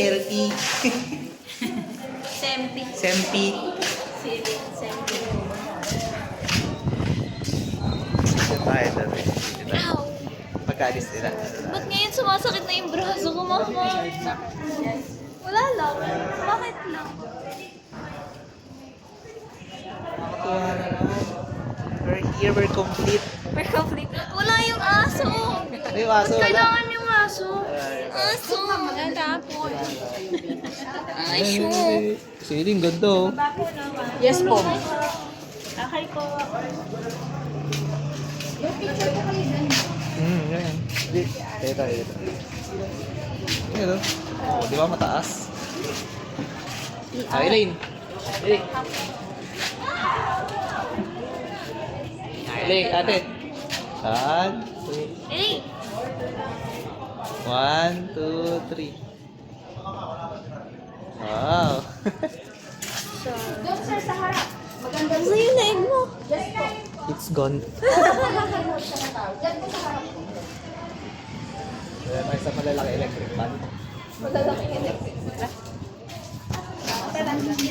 Kelty. Sempi. Sempi. Sili. Sempi. Dito tayo dami. Ow! Pagkaalis nila. Ba't ngayon sumasakit na yung braso ko, mama? Wala lang. Bakit lang? Tuwa na naman. We're here, we're complete. We're complete. Wala yung aso. Ano yung aso? Ba't Wala. kailangan yung aso? Aso. Aso. Siling, ganda oh. Yes po. Yan. Dito. Yan oh. Oh, di ba mataas? Elaine. Elaine, ate. Hey! 1, 2, 3. Wow. Ano yung leg mo? It's gone. May isa malalaki electric fan.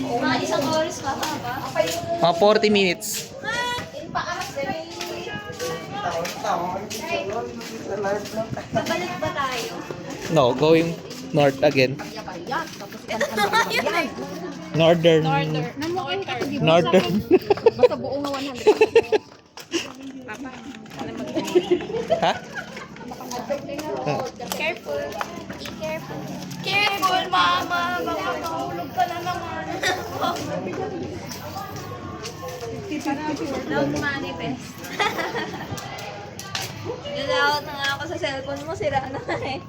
Mga isang oras pa ba? Mga 40 minutes. Babalik ba tayo? No, going north again. Northern. Northern. Basta buong 100. Ha? Careful. Be careful. Careful, mama. Baka mahulog ka na naman. Don't manifest. Nilawat na nga ako sa cellphone mo. Sira na eh.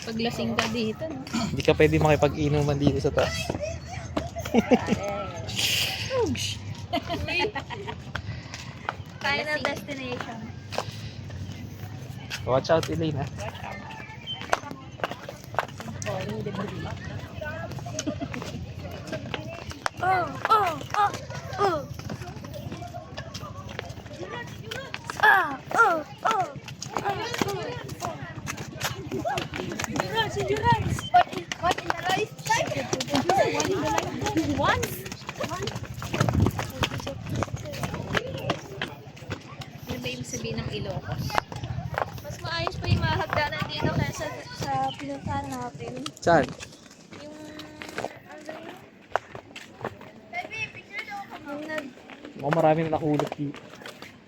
Paglasing ka dito, no? Hindi ka pwede makipag-inuman dito sa taas. Final destination. Watch out, Elaine ha. What in the rice? One? Ano ba yung sabihin ng Ilocos? Mas maayos pa yung mahagdanan dito kaysa sa pinuntahan natin. Saan? Yung... ano yun? Yung Mukhang marami na nakulot dito.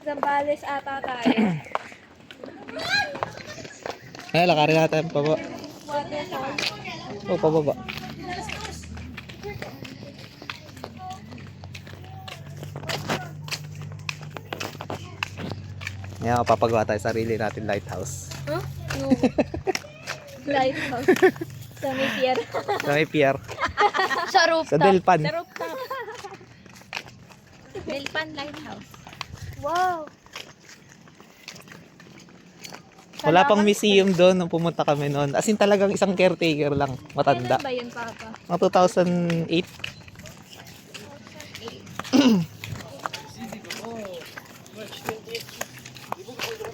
Zambales ata tayo. Ay, lakarin natin pababa. Waterfall. Oh, pababa. Ngayon, papagawa tayo sarili natin lighthouse. Huh? No. Lighthouse. Sa may pier. Sa may pier. Sa rooftop. Sa Delpan. Sa rooftop. Delpan Lighthouse. Wow. Wala pang museum doon nung pumunta kami noon. As in talagang isang caretaker lang. Matanda. Kailan ba yun, Papa? Mga 2008.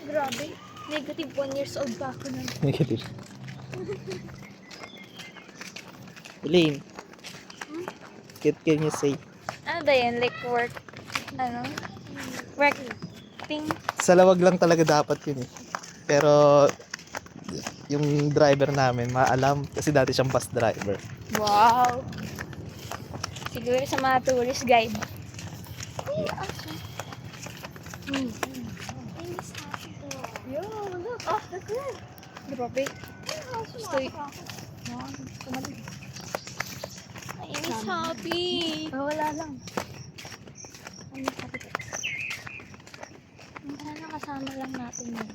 Grabe. Negative 1 years old pa ako nun. Negative. Elaine. What can you say? Ano ba yun? Like work? Ano? Work thing? Sa lawag lang talaga dapat yun eh. Pero yung driver namin maalam kasi dati siyang bus driver. Wow. Siguro sa mga tourist guide. Yo, look. Oh, the good. Grabe. Stoy. Ay, Miss Happy. Oh, wala lang. Ay, Miss Happy. Ang kasama lang natin yun.